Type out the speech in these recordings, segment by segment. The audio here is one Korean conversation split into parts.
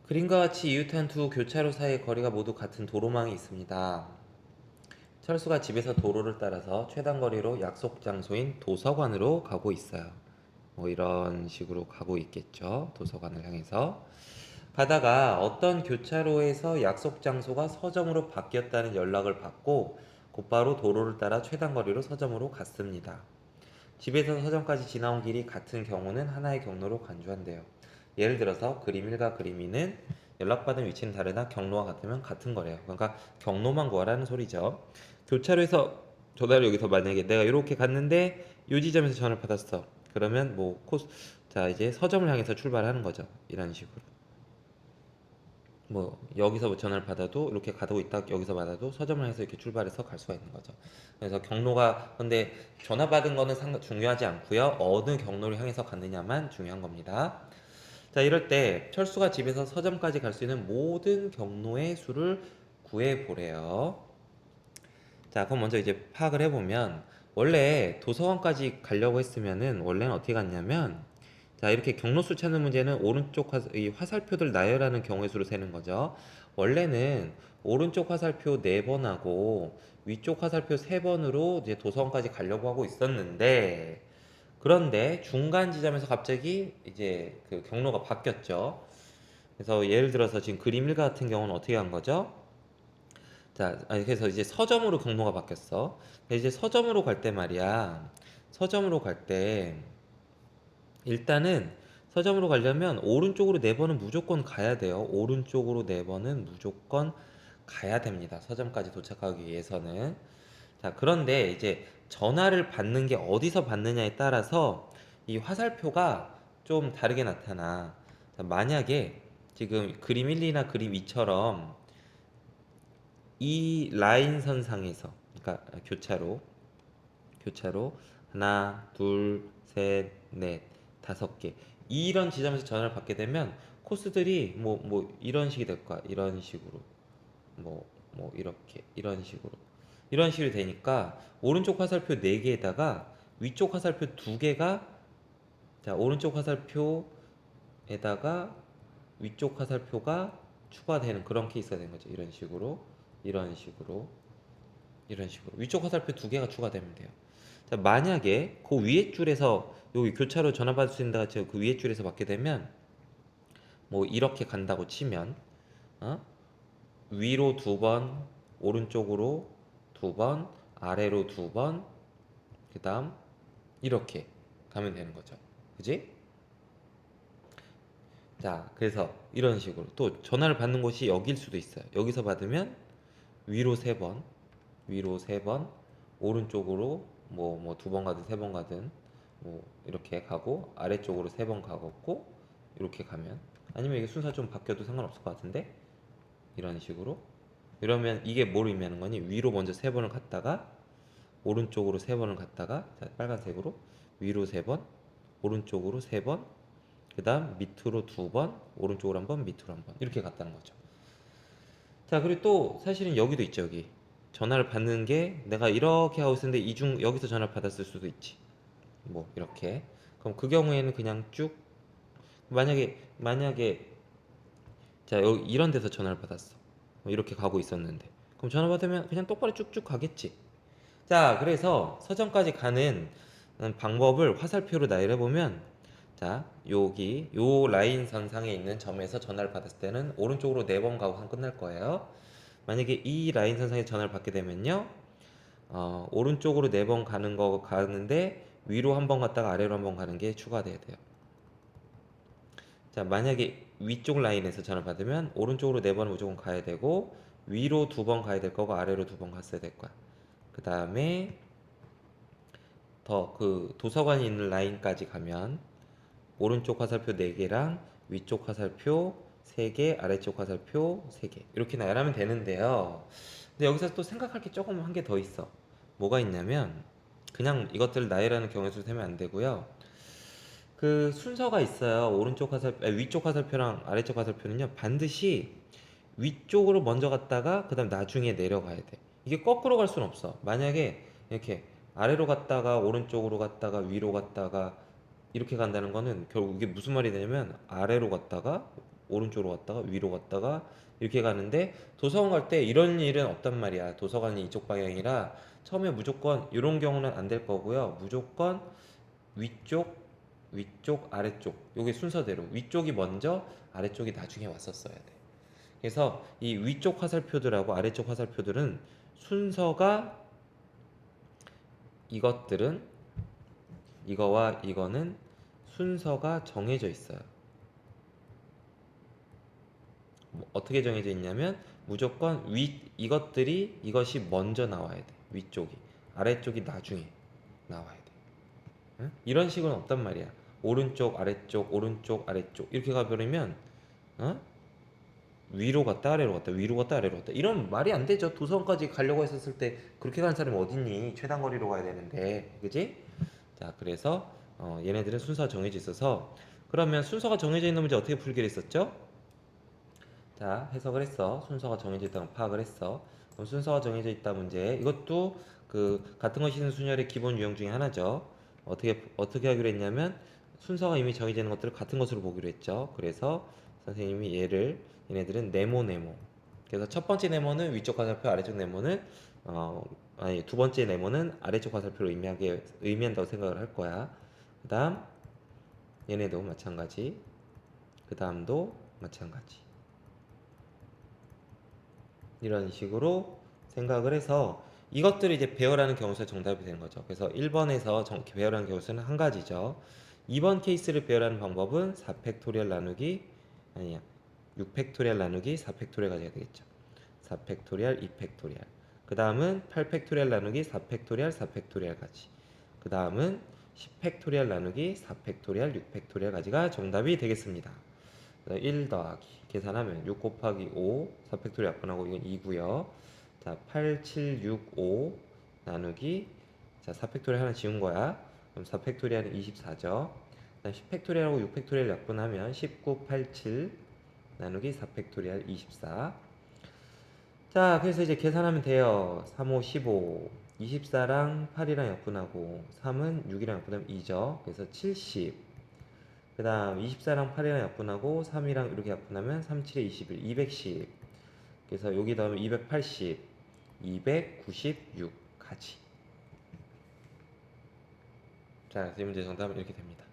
그림과 같이 이웃한 두 교차로 사이의 거리가 모두 같은 도로망이 있습니다. 철수가 집에서 도로를 따라서 최단 거리로 약속 장소인 도서관으로 가고 있어요. 뭐 이런 식으로 가고 있겠죠. 도서관을 향해서. 가다가 어떤 교차로에서 약속 장소가 서점으로 바뀌었다는 연락을 받고 곧바로 도로를 따라 최단 거리로 서점으로 갔습니다. 집에서 서점까지 지나온 길이 같은 경우는 하나의 경로로 간주한대요. 예를 들어서 그림 1과 그림 2는 연락받은 위치는 다르나 경로가 같으면 같은 거래요. 그러니까 경로만 구하라는 소리죠. 교차로에서 전화를 여기서 만약에 내가 이렇게 갔는데 이 지점에서 전화를 받았어. 그러면 뭐 코스 자 이제 서점을 향해서 출발하는 거죠. 이런 식으로. 뭐 여기서 전화를 받아도 이렇게 가고 있다 여기서 받아도 서점을 해서 이렇게 출발해서 갈 수가 있는 거죠. 그래서 경로가 근데 전화 받은 거는 중요하지 않고요. 어느 경로를 향해서 갔느냐만 중요한 겁니다. 자 이럴 때 철수가 집에서 서점까지 갈 수 있는 모든 경로의 수를 구해 보래요. 자 그럼 먼저 이제 파악을 해보면 원래 도서관까지 가려고 했으면은 원래는 어떻게 갔냐면 자 이렇게 경로수 찾는 문제는 오른쪽 이 화살표들 나열하는 경우의 수로 세는 거죠. 원래는 오른쪽 화살표 4번하고 위쪽 화살표 3번으로 이제 도서관까지 가려고 하고 있었는데 그런데 중간 지점에서 갑자기 이제 그 경로가 바뀌었죠. 그래서 예를 들어서 지금 그림 1 같은 경우는 어떻게 한 거죠? 자, 아니, 그래서 이제 서점으로 경로가 바뀌었어. 근데 이제 서점으로 갈 때 말이야. 서점으로 갈 때 일단은 서점으로 가려면 오른쪽으로 4번은 무조건 가야 돼요. 오른쪽으로 4번은 무조건 가야 됩니다. 서점까지 도착하기 위해서는. 자, 그런데 이제 전화를 받는 게 어디서 받느냐에 따라서 이 화살표가 좀 다르게 나타나. 자, 만약에 지금 그림 1, 2나 그림 2처럼 이 라인 선상에서 그러니까 교차로 하나, 둘, 셋, 넷, 5개 이런 지점에서 전화를 받게 되면 코스들이 뭐 이런 식이 될 거야. 이런 식으로 뭐 이렇게 이런 식으로 되니까 오른쪽 화살표 4개에다가 위쪽 화살표 2개가 자 오른쪽 화살표에다가 위쪽 화살표가 추가되는 그런 케이스가 되는 거죠. 이런 식으로 이런 식으로 위쪽 화살표 2개가 추가되면 돼요. 자, 만약에 그 위에 줄에서 여기 교차로 전화 받을 수 있는 데가 그 위에 줄에서 받게 되면 뭐 이렇게 간다고 치면 어? 위로 2번, 오른쪽으로 2번, 아래로 2번, 그 다음 이렇게 가면 되는 거죠. 그지? 자, 그래서 이런 식으로 또 전화를 받는 곳이 여기일 수도 있어요. 여기서 받으면 위로 3번, 위로 3번, 오른쪽으로 뭐 2번 가든 3번 가든 뭐 이렇게 가고 아래쪽으로 3번 가고 이렇게 가면 아니면 이게 순서 좀 바뀌어도 상관없을 것 같은데 이런 식으로 이러면 이게 뭘 의미하는 거니? 위로 먼저 3번을 갔다가 오른쪽으로 3번을 갔다가 자, 빨간색으로 위로 3번 오른쪽으로 3번 그 다음 밑으로 2번 오른쪽으로 1번 밑으로 1번 이렇게 갔다는 거죠. 자 그리고 또 사실은 여기도 있죠. 여기 전화를 받는 게 내가 이렇게 하고 있었는데 이중 여기서 전화를 받았을 수도 있지. 뭐 이렇게 그럼 그 경우에는 그냥 쭉 만약에 자 여기 이런 데서 전화를 받았어. 이렇게 가고 있었는데 그럼 전화 받으면 그냥 똑바로 쭉쭉 가겠지. 자 그래서 서점까지 가는 방법을 화살표로 나열해 보면 자 여기 요 라인 선상에 있는 점에서 전화를 받았을 때는 오른쪽으로 4번 가고 한 끝날 거예요. 만약에 이 라인 선상에 전화를 받게 되면요 오른쪽으로 4번 가는 거 가는데 위로 한 번 갔다가 아래로 한 번 가는 게 추가돼야 돼요. 자 만약에 위쪽 라인에서 전화를 받으면 오른쪽으로 4번 무조건 가야 되고 위로 2번 가야 될 거고 아래로 2번 갔어야 될 거야. 그 다음에 더 그 도서관이 있는 라인까지 가면 오른쪽 화살표 4개랑 위쪽 화살표 3개, 아래쪽 화살표 3개 이렇게 나열하면 되는데요. 근데 여기서 또 생각할 게 조금 한 개 더 있어. 뭐가 있냐면 그냥 이것들을 나열하는 경우에 수 세면 안 되고요. 그 순서가 있어요. 오른쪽 화살표, 위쪽 화살표랑 아래쪽 화살표는요. 반드시 위쪽으로 먼저 갔다가 그다음 나중에 내려가야 돼. 이게 거꾸로 갈 수는 없어. 만약에 이렇게 아래로 갔다가 오른쪽으로 갔다가 위로 갔다가 이렇게 간다는 거는 결국 이게 무슨 말이 되냐면 아래로 갔다가 오른쪽으로 갔다가 위로 갔다가 이렇게 가는데 도서관 갈 때 이런 일은 없단 말이야. 도서관이 이쪽 방향이라 처음에 무조건 이런 경우는 안 될 거고요. 무조건 위쪽, 위쪽, 아래쪽 요게 순서대로 위쪽이 먼저 아래쪽이 나중에 왔었어야 돼. 그래서 이 위쪽 화살표들하고 아래쪽 화살표들은 순서가 이것들은 이거와 이거는 순서가 정해져 있어요. 뭐 어떻게 정해져 있냐면 무조건 이것이 먼저 나와야 돼. 위쪽이 아래쪽이 나중에 나와야 돼. 응? 이런 식은 없단 말이야. 오른쪽 아래쪽 오른쪽 아래쪽 이렇게 가버리면 어? 위로 갔다 아래로 갔다 위로 갔다 아래로 갔다 이런 말이 안 되죠. 도서관까지 가려고 했었을 때 그렇게 가는 사람이 어딨니? 최단 거리로 가야 되는데 그지? 자 그래서 얘네들은 순서가 정해져 있어서 그러면 순서가 정해져 있는 문제 어떻게 풀기로 했었죠? 자 해석을 했어. 순서가 정해져 있다는 걸 파악을 했어. 그럼 순서가 정해져 있다 문제 이것도 그 같은 것이 있는 순열의 기본 유형 중에 하나죠. 어떻게 하기로 했냐면 순서가 이미 정해져 있는 것들을 같은 것으로 보기로 했죠. 그래서 선생님이 얘네들은 네모 그래서 첫 번째 네모는 위쪽 화살표 아래쪽 네모는 아니 두 번째 네모는 아래쪽 화살표로 의미한다고 생각을 할 거야. 그 다음 얘네도 마찬가지 그 다음도 마찬가지 이런 식으로 생각을 해서 이것들을 이제 배열하는 경우수가 정답이 되는 거죠. 그래서 1번에서 배열하는 경우수는 한 가지죠. 2번 케이스를 배열하는 방법은 4팩토리얼 나누기 아니야 6팩토리얼 나누기 4팩토리얼 가져야 되겠죠. 4팩토리얼 2팩토리얼 그 다음은 8팩토리얼 나누기 4팩토리얼 4팩토리얼 가지 그 다음은 10팩토리얼 나누기 4팩토리얼 6팩토리얼 가지가 정답이 되겠습니다. 1 더하기 계산하면 6 곱하기 5 4팩토리얼 약분하고 이건 2고요. 자 8, 7, 6, 5 나누기 자 4팩토리얼 하나 지운 거야. 그럼 4팩토리얼은 24죠. 10팩토리얼하고 6팩토리얼 약분하면 19, 8, 7 나누기 4팩토리얼 24. 자 그래서 이제 계산하면 돼요. 3, 5, 15 24랑 8이랑 약분하고 3은 6이랑 약분하면 2죠. 그래서 70 그 다음 24랑 8이랑 약분하고 3이랑 이렇게 약분하면 3, 7에 21, 210 그래서 여기 다음에 280, 296 가지. 자, 이 문제 정답은 이렇게 됩니다.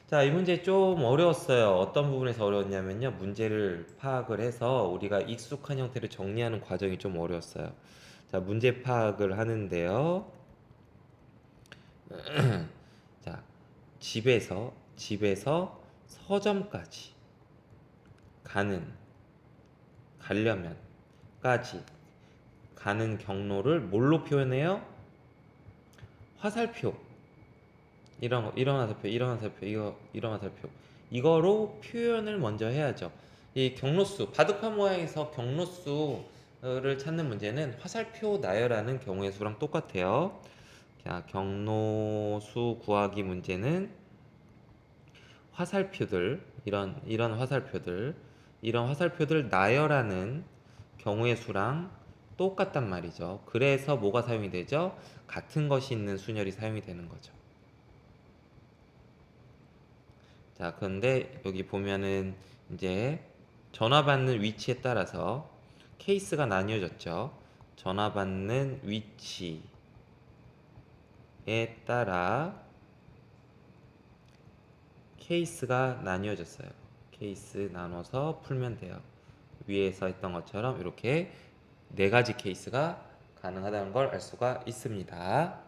자, 이 문제 좀 어려웠어요. 어떤 부분에서 어려웠냐면요. 문제를 파악을 해서 우리가 익숙한 형태를 정리하는 과정이 좀 어려웠어요. 자, 문제 파악을 하는데요. 자, 집에서 서점까지 가려면까지 가는 경로를 뭘로 표현해요? 화살표. 이런 화살표, 이런 화살표. 이거로 표현을 먼저 해야죠. 이 경로수, 바둑판 모양에서 경로수를 찾는 문제는 화살표 나열하는 경우의 수랑 똑같아요. 자, 경로수 구하기 문제는 화살표들, 이런 화살표들 나열하는 경우의 수랑 똑같단 말이죠. 그래서 뭐가 사용이 되죠? 같은 것이 있는 순열이 사용이 되는 거죠. 자, 그런데 여기 보면은 이제 전화 받는 위치에 따라서 케이스가 나뉘어졌죠. 전화 받는 위치에 따라 케이스가 나뉘어졌어요. 케이스 나눠서 풀면 돼요. 위에서 했던 것처럼 이렇게 네 가지 케이스가 가능하다는 걸 알 수가 있습니다.